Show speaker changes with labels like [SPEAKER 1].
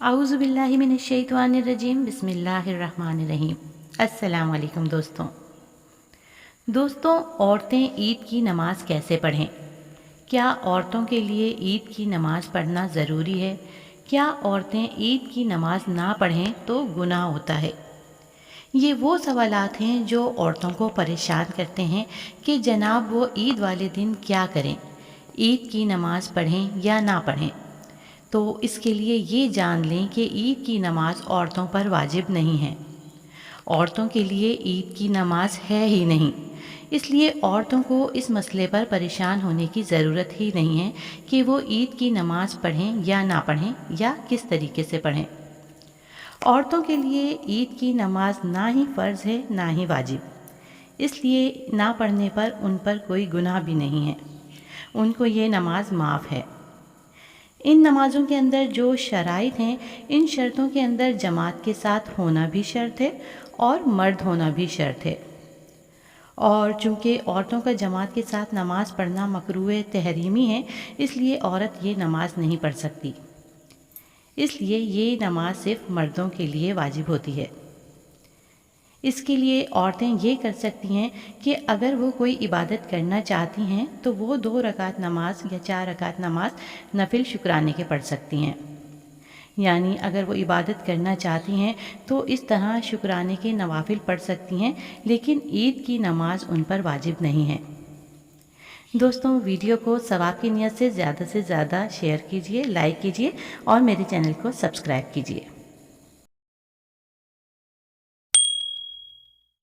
[SPEAKER 1] اعوذ باللہ من الشیطان الرجیم، بسم اللہ الرحمن الرحیم۔ السلام علیکم دوستوں، عورتیں عید کی نماز کیسے پڑھیں؟ کیا عورتوں کے لیے عید کی نماز پڑھنا ضروری ہے؟ کیا عورتیں عید کی نماز نہ پڑھیں تو گناہ ہوتا ہے؟ یہ وہ سوالات ہیں جو عورتوں کو پریشان کرتے ہیں کہ جناب وہ عید والے دن کیا کریں، عید کی نماز پڑھیں یا نہ پڑھیں۔ تو اس کے لیے یہ جان لیں کہ عید کی نماز عورتوں پر واجب نہیں ہے، عورتوں کے لیے عید کی نماز ہے ہی نہیں۔ اس لیے عورتوں کو اس مسئلے پر پریشان ہونے کی ضرورت ہی نہیں ہے کہ وہ عید کی نماز پڑھیں یا نہ پڑھیں یا کس طریقے سے پڑھیں۔ عورتوں کے لیے عید کی نماز نہ ہی فرض ہے نہ ہی واجب، اس لیے نہ پڑھنے پر ان پر کوئی گناہ بھی نہیں ہے، ان کو یہ نماز معاف ہے۔ ان نمازوں کے اندر جو شرائط ہیں، ان شرطوں کے اندر جماعت کے ساتھ ہونا بھی شرط ہے اور مرد ہونا بھی شرط ہے، اور چونکہ عورتوں کا جماعت کے ساتھ نماز پڑھنا مکروہ تحریمی ہے، اس لیے عورت یہ نماز نہیں پڑھ سکتی، اس لیے یہ نماز صرف مردوں کے لیے واجب ہوتی ہے۔ اس کے لیے عورتیں یہ کر سکتی ہیں کہ اگر وہ کوئی عبادت کرنا چاہتی ہیں تو وہ 2 رکعت نماز یا 4 رکعت نماز نفل شکرانے کے پڑھ سکتی ہیں، یعنی اگر وہ عبادت کرنا چاہتی ہیں تو اس طرح شکرانے کے نوافل پڑھ سکتی ہیں، لیکن عید کی نماز ان پر واجب نہیں ہے۔ دوستوں، ویڈیو کو ثواب کی نیت سے زیادہ شیئر کیجیے، لائک کیجیے اور میرے چینل کو سبسکرائب کیجیے۔